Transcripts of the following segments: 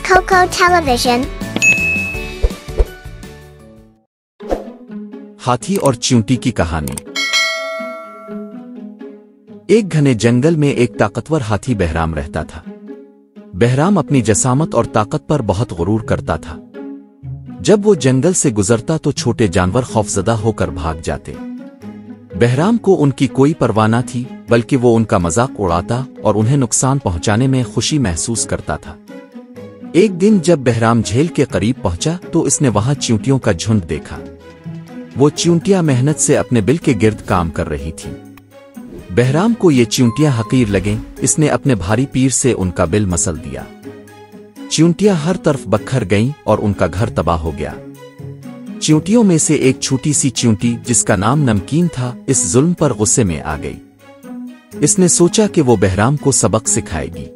Coco Television। हाथी और चींटी की कहानी। एक घने जंगल में एक ताकतवर हाथी बहराम रहता था। बहराम अपनी जसामत और ताकत पर बहुत गुरूर करता था। जब वो जंगल से गुजरता तो छोटे जानवर खौफजदा होकर भाग जाते। बहराम को उनकी कोई परवाह न थी, बल्कि वो उनका मजाक उड़ाता और उन्हें नुकसान पहुंचाने में खुशी महसूस करता था। एक दिन जब बहराम झील के करीब पहुंचा तो इसने वहां चींटियों का झुंड देखा। वो चींटियां मेहनत से अपने बिल के गिर्द काम कर रही थीं। बहराम को ये चींटियां हकीर लगें, इसने अपने भारी पीर से उनका बिल मसल दिया। चींटियां हर तरफ बखर गईं और उनका घर तबाह हो गया। चींटियों में से एक छोटी सी चींटी जिसका नाम नमकीन था, इस जुल्म पर गुस्से में आ गई। इसने सोचा कि वो बहराम को सबक सिखाएगी।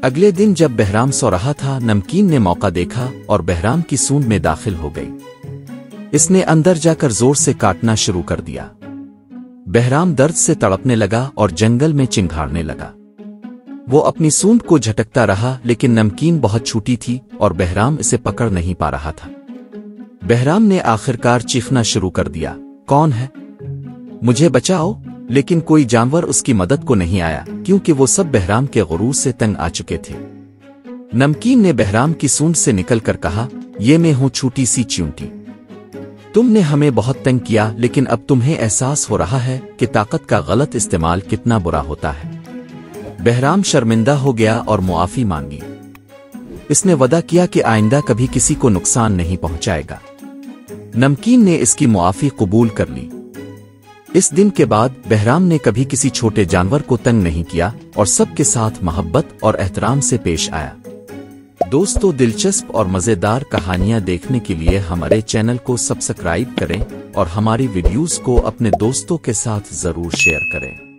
अगले दिन जब बहराम सो रहा था, नमकीन ने मौका देखा और बहराम की सूंड में दाखिल हो गई। इसने अंदर जाकर जोर से काटना शुरू कर दिया। बहराम दर्द से तड़पने लगा और जंगल में चिंघाड़ने लगा। वो अपनी सूंड को झटकता रहा, लेकिन नमकीन बहुत छोटी थी और बहराम इसे पकड़ नहीं पा रहा था। बहराम ने आखिरकार चीखना शुरू कर दिया, कौन है? मुझे बचाओ! लेकिन कोई जानवर उसकी मदद को नहीं आया, क्योंकि वो सब बहराम के गुरूर से तंग आ चुके थे। नमकीन ने बहराम की सूंड से निकलकर कहा, ये मैं हूं छोटी सी चींटी। तुमने हमें बहुत तंग किया, लेकिन अब तुम्हें एहसास हो रहा है कि ताकत का गलत इस्तेमाल कितना बुरा होता है। बहराम शर्मिंदा हो गया और मुआफी मांगी। इसने वदा किया कि आइंदा कभी किसी को नुकसान नहीं पहुंचाएगा। नमकीन ने इसकी मुआफी कबूल कर ली। इस दिन के बाद बहराम ने कभी किसी छोटे जानवर को तंग नहीं किया और सबके साथ मोहब्बत और एहतराम से पेश आया। दोस्तों, दिलचस्प और मज़ेदार कहानियां देखने के लिए हमारे चैनल को सब्सक्राइब करें और हमारी वीडियोस को अपने दोस्तों के साथ जरूर शेयर करें।